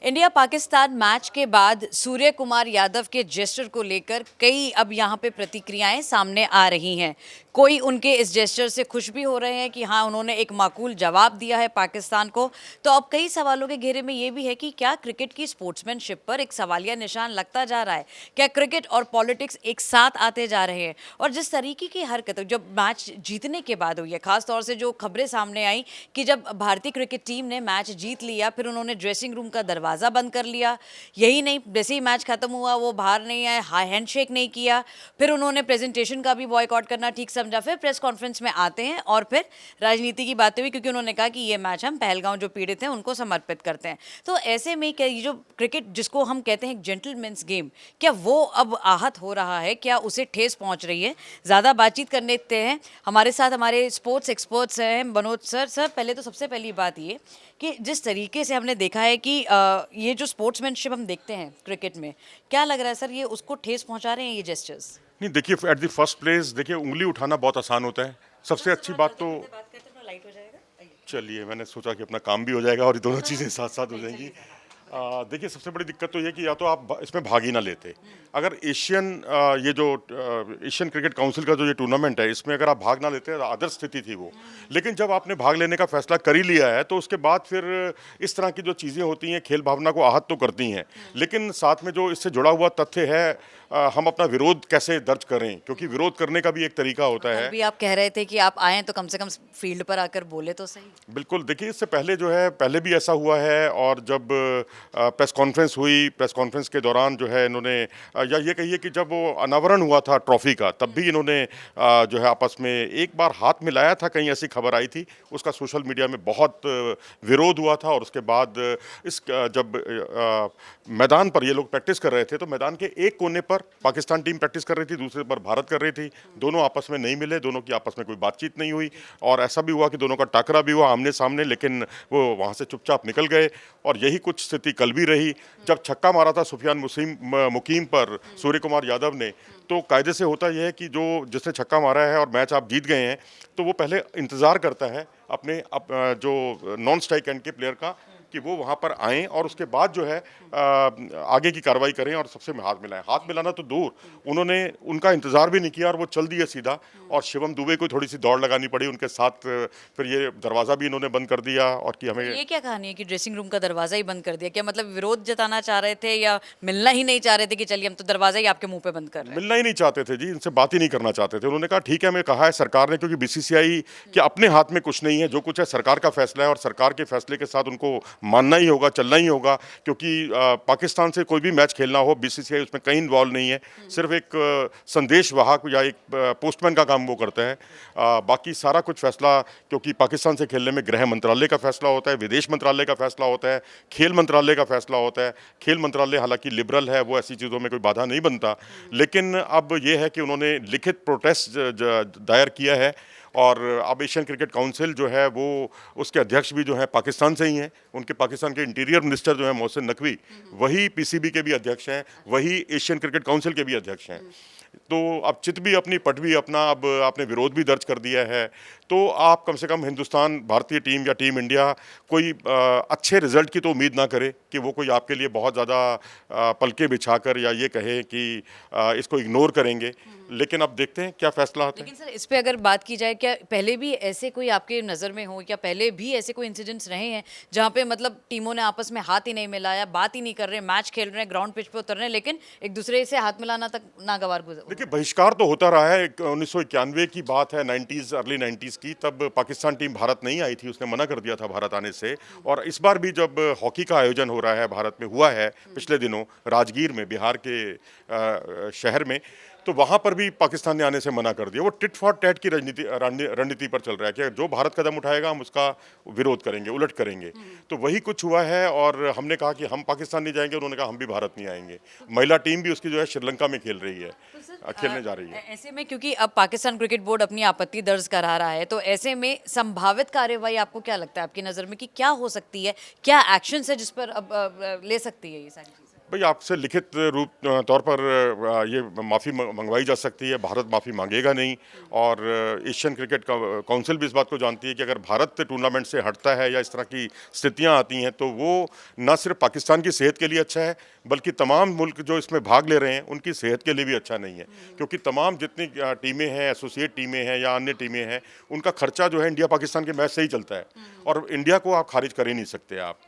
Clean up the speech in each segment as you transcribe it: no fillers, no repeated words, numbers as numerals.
India Pakistan match के बाद सूर्य कुमार यादव के जेस्चर को लेकर कई अब यहाँ पे प्रतिक्रियाएं सामने आ रही हैं। कोई उनके इस जेस्चर से खुश भी हो रहे हैं कि हाँ उन्होंने एक माकूल जवाब दिया है पाकिस्तान को। तो अब कई सवालों के घेरे में ये भी है कि क्या क्रिकेट की स्पोर्ट्समैनशिप पर एक सवालिया निशान लगता जा रहा है, क्या क्रिकेट और पॉलिटिक्स एक साथ आते जा रहे हैं। और जिस तरीके की हरकत जब मैच जीतने के बाद हुई है, खासतौर से जो खबरें सामने आई कि जब भारतीय क्रिकेट टीम ने मैच जीत लिया फिर उन्होंने ड्रेसिंग रूम का दरवाज़ा बंद कर लिया। यही नहीं, जैसे ही मैच खत्म हुआ वो बाहर नहीं आए, हैंडशेक नहीं किया, फिर उन्होंने प्रेजेंटेशन का भी बॉयकॉट करना ठीक समझा, फिर प्रेस कॉन्फ्रेंस में आते हैं और फिर राजनीति की बातें हुई क्योंकि उन्होंने कहा कि ये मैच हम पहलगांव जो पीड़ित हैं उनको समर्पित करते हैं। तो ऐसे में क्या ये जो क्रिकेट जिसको हम कहते हैं जेंटलमैन्स गेम, क्या वो अब आहत हो रहा है, क्या उसे ठेस पहुंच रही है? ज़्यादा बातचीत करने देते हैं, हमारे साथ हमारे स्पोर्ट्स एक्सपर्ट्स हैं मनोज सर। सर पहले तो सबसे पहली बात ये कि जिस तरीके से हमने देखा है कि ये जो स्पोर्ट्समैनशिप हम देखते हैं क्रिकेट में, क्या लग रहा है सर ये उसको ठेस पहुंचा रहे हैं ये जेस्चर्स? नहीं, देखिए एट द फर्स्ट प्लेस देखिए उंगली उठाना बहुत आसान होता है। सबसे अच्छी बात तो बात करते हैं लाइट हो जाएगा। चलिए, मैंने सोचा कि अपना काम भी हो जाएगा और ये दोनों चीज़ें साथ साथ हो जाएंगी। देखिए, सबसे बड़ी दिक्कत तो ये कि या तो आप इसमें भाग ही ना लेते। अगर ये जो एशियन क्रिकेट काउंसिल का जो ये टूर्नामेंट है, इसमें अगर आप भाग ना लेते अदर स्थिति थी वो। लेकिन जब आपने भाग लेने का फैसला कर ही लिया है तो उसके बाद फिर इस तरह की जो चीज़ें होती हैं खेल भावना को आहत तो करती हैं, लेकिन साथ में जो इससे जुड़ा हुआ तथ्य है, हम अपना विरोध कैसे दर्ज करें, क्योंकि विरोध करने का भी एक तरीका होता है। अभी आप कह रहे थे कि आप आए तो कम से कम फील्ड पर आकर बोले तो सही। बिल्कुल, देखिए इससे पहले जो है पहले भी ऐसा हुआ है, और जब प्रेस कॉन्फ्रेंस हुई, प्रेस कॉन्फ्रेंस के दौरान जो है इन्होंने या ये कहिए कि जब वो अनावरण हुआ था ट्रॉफी का, तब भी इन्होंने जो है आपस में एक बार हाथ मिलाया था, कहीं ऐसी खबर आई थी। उसका सोशल मीडिया में बहुत विरोध हुआ था, और उसके बाद जब मैदान पर ये लोग प्रैक्टिस कर रहे थे तो मैदान के एक कोने पर पाकिस्तान टीम प्रैक्टिस कर रही थी, दूसरे पर भारत कर रही थी। दोनों आपस में नहीं मिले, दोनों की आपस में कोई बातचीत नहीं हुई, और ऐसा भी हुआ कि दोनों का टाकरा भी हुआ आमने सामने, लेकिन वो वहाँ से चुपचाप निकल गए। और यही कुछ स्थिति कल भी रही, जब छक्का मारा था सुफियान मुकीम पर सूर्य कुमार यादव ने। तो कायदे से होता यह है कि जिसने छक्का मारा है और मैच आप जीत गए हैं, तो वो पहले इंतज़ार करता है अपने जो नॉन स्ट्राइक एंड के प्लेयर का, कि वो वहाँ पर आएँ और उसके बाद जो है आगे की कार्रवाई करें और सबसे में हाथ मिलाएं। हाथ मिलाना तो दूर, उन्होंने उनका इंतज़ार भी नहीं किया और वो चल दिए सीधा, और शिवम दुबे को थोड़ी सी दौड़ लगानी पड़ी उनके साथ। फिर ये दरवाज़ा भी इन्होंने बंद कर दिया, और कि हमें ये क्या कहानी है कि ड्रेसिंग रूम का दरवाजा ही बंद कर दिया? क्या मतलब विरोध जताना चाह रहे थे या मिलना ही नहीं चाह रहे थे कि चलिए हम तो दरवाजा ही आपके मुंह पे बंद कर रहे हैं? मिलना ही नहीं चाहते थे जी, इनसे बात ही नहीं करना चाहते थे। उन्होंने कहा ठीक है, हमें कहा है सरकार ने, क्योंकि बीसीसीआई के अपने हाथ में कुछ नहीं है, जो कुछ है सरकार का फैसला है, और सरकार के फैसले के साथ उनको मानना ही होगा, चलना ही होगा। क्योंकि पाकिस्तान से कोई भी मैच खेलना हो, बीसीसीआई उसमें कहीं इन्वॉल्व नहीं है, सिर्फ एक संदेश वाहक या एक पोस्टमैन का काम वो करता है। बाकी सारा कुछ फैसला, क्योंकि पाकिस्तान से खेलने में गृह मंत्रालय का फैसला होता है, विदेश मंत्रालय का फैसला होता है, खेल मंत्रालय का फैसला होता है। खेल मंत्रालय हालांकि लिबरल है, वो ऐसी चीज़ों में कोई बाधा नहीं बनता, लेकिन अब ये है कि उन्होंने लिखित प्रोटेस्ट दायर किया है, और अब एशियन क्रिकेट काउंसिल जो है वो, उसके अध्यक्ष भी जो है पाकिस्तान से ही हैं। उनके पाकिस्तान के इंटीरियर मिनिस्टर जो है मोहसिन नकवी, वही पीसीबी के भी अध्यक्ष हैं, वही एशियन क्रिकेट काउंसिल के भी अध्यक्ष हैं। तो अब चित भी अपनी, पट भी अपना, अब आपने विरोध भी दर्ज कर दिया है, तो आप कम से कम हिंदुस्तान, भारतीय टीम या टीम इंडिया कोई अच्छे रिजल्ट की तो उम्मीद ना करे कि वो कोई आपके लिए बहुत ज़्यादा पलके बिछाकर या ये कहे कि इसको इग्नोर करेंगे। लेकिन अब देखते हैं क्या फैसला आता है। लेकिन सर इस पे अगर बात की जाए, क्या पहले भी ऐसे कोई आपके नज़र में हो, या पहले भी ऐसे कोई इंसिडेंट्स रहे हैं जहाँ पे मतलब टीमों ने आपस में हाथ ही नहीं मिलाया, बात ही नहीं कर रहे, मैच खेल रहे हैं, ग्राउंड पिच पे उतर रहे हैं, लेकिन एक दूसरे से हाथ मिलाना तक नागवार गुजर? देखिए, बहिष्कार तो होता रहा है। 1991 की बात है, 90s, अर्ली 90s की, तब पाकिस्तान टीम भारत नहीं आई थी, उसने मना कर दिया था भारत आने से। और इस बार भी जब हॉकी का आयोजन हो रहा है, भारत में हुआ है पिछले दिनों राजगीर में, बिहार के शहर में, तो वहाँ पर भी पाकिस्तान ने आने से मना कर दिया। वो टिट फॉर टैट की रणनीति पर चल रहा है कि जो भारत कदम उठाएगा हम उसका विरोध करेंगे, उलट करेंगे। तो वही कुछ हुआ है, और हमने कहा कि हम पाकिस्तान नहीं जाएंगे, उन्होंने कहा हम भी भारत नहीं आएंगे। महिला टीम भी उसकी जो है श्रीलंका में खेल रही है, खेलने जा रही है। ऐसे में क्योंकि अब पाकिस्तान क्रिकेट बोर्ड अपनी आपत्ति दर्ज करा रहा है, तो ऐसे में संभावित कार्यवाही आपको क्या लगता है आपकी नज़र में कि क्या हो सकती है, क्या एक्शन है जिस पर अब ले सकती है ये सारी चीज़ें? भाई आपसे लिखित रूप तौर पर ये माफ़ी मंगवाई जा सकती है, भारत माफ़ी मांगेगा नहीं। और एशियन क्रिकेट काउंसिल भी इस बात को जानती है कि अगर भारत टूर्नामेंट से हटता है या इस तरह की स्थितियां आती हैं तो वो न सिर्फ पाकिस्तान की सेहत के लिए अच्छा है, बल्कि तमाम मुल्क जो इसमें भाग ले रहे हैं उनकी सेहत के लिए भी अच्छा नहीं है। क्योंकि तमाम जितनी टीमें हैं, एसोसिएट टीमें हैं या अन्य टीमें हैं, उनका खर्चा जो है इंडिया पाकिस्तान के मैच से ही चलता है, और इंडिया को आप खारिज कर ही नहीं सकते आप।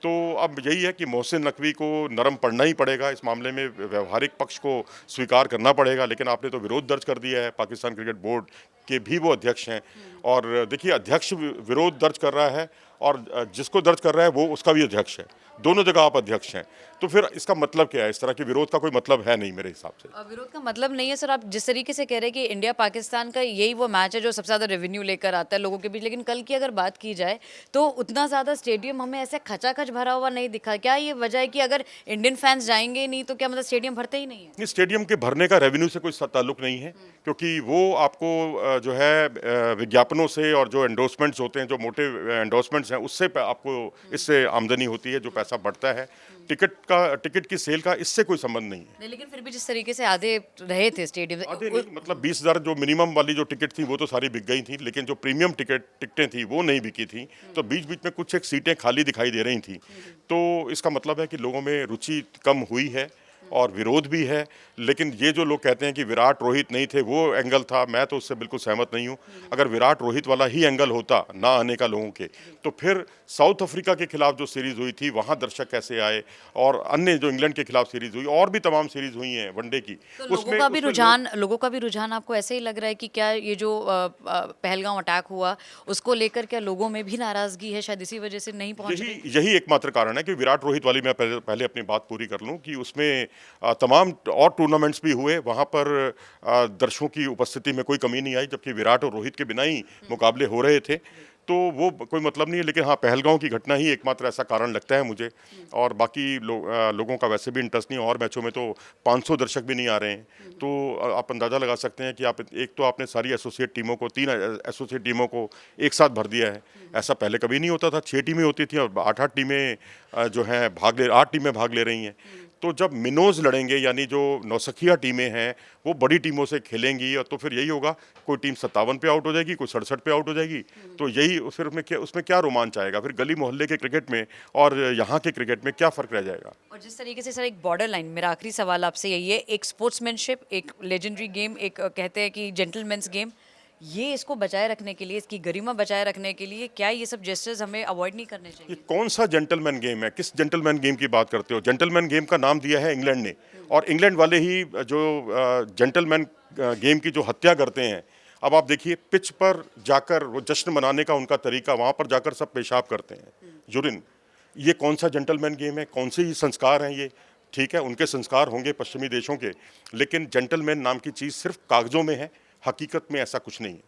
तो अब यही है कि मोहसिन नकवी को नरम पड़ना ही पड़ेगा इस मामले में, व्यवहारिक पक्ष को स्वीकार करना पड़ेगा। लेकिन आपने तो विरोध दर्ज कर दिया है, पाकिस्तान क्रिकेट बोर्ड के भी वो अध्यक्ष हैं, और देखिए अध्यक्ष विरोध दर्ज कर रहा है और जिसको दर्ज कर रहा है वो उसका भी अध्यक्ष है, दोनों जगह आप अध्यक्ष हैं। तो फिर इसका मतलब क्या है? इस तरह के विरोध का कोई मतलब है नहीं मेरे हिसाब से। विरोध का मतलब नहीं है सर। आप जिस तरीके से कह रहे हैं कि इंडिया पाकिस्तान का यही वो मैच है जो सबसे ज़्यादा रेवेन्यू लेकर आता है लोगों के बीच, लेकिन कल की अगर बात की जाए तो उतना ज़्यादा स्टेडियम हमें ऐसे खचाखच भरा हुआ नहीं दिखा। क्या ये वजह है कि अगर इंडियन फैंस जाएंगे नहीं तो क्या मतलब स्टेडियम भरते ही नहीं है? इस स्टेडियम के भरने का रेवेन्यू से कोई ताल्लुक नहीं है, क्योंकि वो आपको जो है विज्ञापनों से और जो एंडोर्समेंट्स होते हैं, जो मोटे एंडोर्समेंट्स हैं, उससे आपको इससे आमदनी होती है, जो पैसा बढ़ता है। टिकट की सेल का इससे कोई संबंध नहीं है। नहीं, लेकिन फिर भी जिस तरीके से आधे रहे थे स्टेडियम आधे नहीं, मतलब 20,000 जो मिनिमम वाली जो टिकट थी वो तो सारी बिक गई थी, लेकिन जो प्रीमियम टिकटें थी वो नहीं बिकी थी। तो बीच बीच में कुछ एक सीटें खाली दिखाई दे रही थी। तो इसका मतलब है कि लोगों में रुचि कम हुई है और विरोध भी है। लेकिन ये जो लोग कहते हैं कि विराट रोहित नहीं थे, वो एंगल था, मैं तो उससे बिल्कुल सहमत नहीं हूँ। अगर विराट रोहित वाला ही एंगल होता ना आने का लोगों के, तो फिर साउथ अफ्रीका के खिलाफ जो सीरीज़ हुई थी वहाँ दर्शक कैसे आए, और अन्य जो इंग्लैंड के खिलाफ सीरीज़ हुई, और भी तमाम सीरीज़ हुई हैं वनडे की, तो लोगों का भी रुझान आपको ऐसे ही लग रहा है कि क्या ये जो पहलगाम अटैक हुआ उसको लेकर क्या लोगों में भी नाराजगी है, शायद इसी वजह से नहीं पहुंच रही? यही एकमात्र कारण है कि विराट रोहित वाली मैं पहले अपनी बात पूरी कर लूँ कि उसमें तमाम और टूर्नामेंट्स भी हुए, वहाँ पर दर्शकों की उपस्थिति में कोई कमी नहीं आई, जबकि विराट और रोहित के बिना ही मुकाबले हो रहे थे। तो वो कोई मतलब नहीं है। लेकिन हाँ, पहलगांव की घटना ही एकमात्र ऐसा कारण लगता है मुझे, और बाकी लोगों का वैसे भी इंटरेस्ट नहीं है, और मैचों में तो 500 दर्शक भी नहीं आ रहे हैं। तो आप अंदाज़ा लगा सकते हैं कि आप एक तो आपने सारी एसोसिएट टीमों को, 3 एसोसिएट टीमों को एक साथ भर दिया है। ऐसा पहले कभी नहीं होता था, 6 टीमें होती थी और 8-8 टीमें जो हैं 8 टीमें भाग ले रही हैं। तो जब मिनोज लड़ेंगे, यानी जो नौसखिया टीमें हैं वो बड़ी टीमों से खेलेंगी, और तो फिर यही होगा, कोई टीम 57 पे आउट हो जाएगी, कोई 67 पे आउट हो जाएगी। तो यही फिर उसमें क्या रोमांच आएगा? फिर गली मोहल्ले के क्रिकेट में और यहाँ के क्रिकेट में क्या फ़र्क रह जाएगा? और जिस तरीके से सर एक बॉर्डर लाइन, मेरा आखिरी सवाल आपसे यही है, एक स्पोर्ट्समैनशिप, एक लेजेंडरी गेम, एक कहते हैं कि जेंटलमैन्स गेम, ये इसको बचाए रखने के लिए, इसकी गरिमा बचाए रखने के लिए क्या ये सब जेस्चर्स हमें अवॉइड नहीं करने ये चाहिए? कौन सा जेंटलमैन गेम है? किस जेंटलमैन गेम की बात करते हो? जेंटलमैन गेम का नाम दिया है इंग्लैंड ने, और इंग्लैंड वाले ही जो जेंटलमैन गेम की जो हत्या करते हैं। अब आप देखिए, पिच पर जाकर वो जश्न मनाने का उनका तरीका, वहाँ पर जाकर सब पेशाब करते हैं, यूरिन। ये कौन सा जेंटलमैन गेम है? कौन से ही संस्कार हैं ये? ठीक है, उनके संस्कार होंगे पश्चिमी देशों के, लेकिन जेंटलमैन नाम की चीज़ सिर्फ कागजों में है, हकीकत में ऐसा कुछ नहीं है।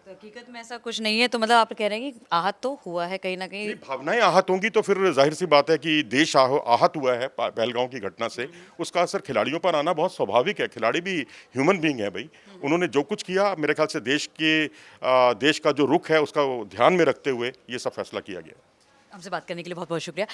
तो हकीकत में ऐसा कुछ नहीं है, तो मतलब आप कह रहे हैं कि आहत तो हुआ है कहीं ना कहीं? भावनाएं आहत होंगी तो फिर जाहिर सी बात है कि देश आहत हुआ है पहलगांव की घटना से। उसका असर खिलाड़ियों पर आना बहुत स्वाभाविक है। खिलाड़ी भी ह्यूमन बीइंग है भाई। उन्होंने जो कुछ किया, मेरे ख्याल से देश का जो रुख है उसका ध्यान में रखते हुए ये सब फैसला किया गया। हमसे बात करने के लिए बहुत बहुत शुक्रिया।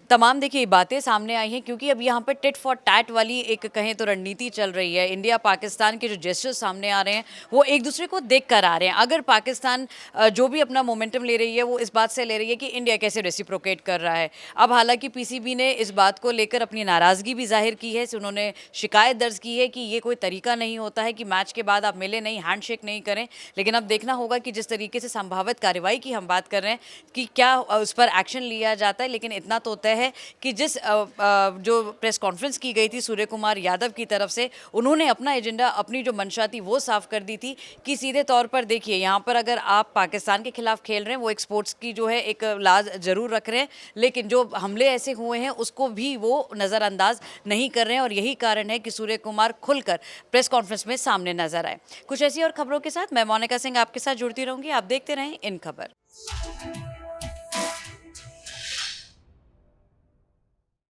तमाम देखिए बातें सामने आई हैं क्योंकि अब यहाँ पर टिट फॉर टैट वाली एक कहें तो रणनीति चल रही है। इंडिया पाकिस्तान के जो जेस्चर्स सामने आ रहे हैं वो एक दूसरे को देख कर आ रहे हैं। अगर पाकिस्तान जो भी अपना मोमेंटम ले रही है वो इस बात से ले रही है कि इंडिया कैसे रेसिप्रोकेट कर रहा है। अब हालांकि पीसीबी ने इस बात को लेकर अपनी नाराज़गी भी जाहिर की है, उन्होंने शिकायत दर्ज की है कि ये कोई तरीका नहीं होता है कि मैच के बाद आप मिले नहीं, हैंडशेक नहीं करें। लेकिन अब देखना होगा कि जिस तरीके से संभावित कार्रवाई की हम बात कर रहे हैं कि क्या उस पर एक्शन लिया जाता है। लेकिन इतना तो तय है कि जिस जो प्रेस कॉन्फ्रेंस की गई थी सूर्य कुमार यादव की तरफ से, उन्होंने अपना एजेंडा, अपनी जो मंशा थी वो साफ कर दी थी कि सीधे तौर पर देखिए यहाँ पर अगर आप पाकिस्तान के खिलाफ खेल रहे हैं, वो एक स्पोर्ट्स की जो है एक लाज जरूर रख रहे हैं, लेकिन जो हमले ऐसे हुए हैं उसको भी वो नज़रअंदाज नहीं कर रहे हैं। और यही कारण है कि सूर्य कुमार खुलकर प्रेस कॉन्फ्रेंस में सामने नजर आए। कुछ ऐसी और खबरों के साथ मैं मोनिका सिंह आपके साथ जुड़ती रहूंगी। आप देखते रहें इन खबर।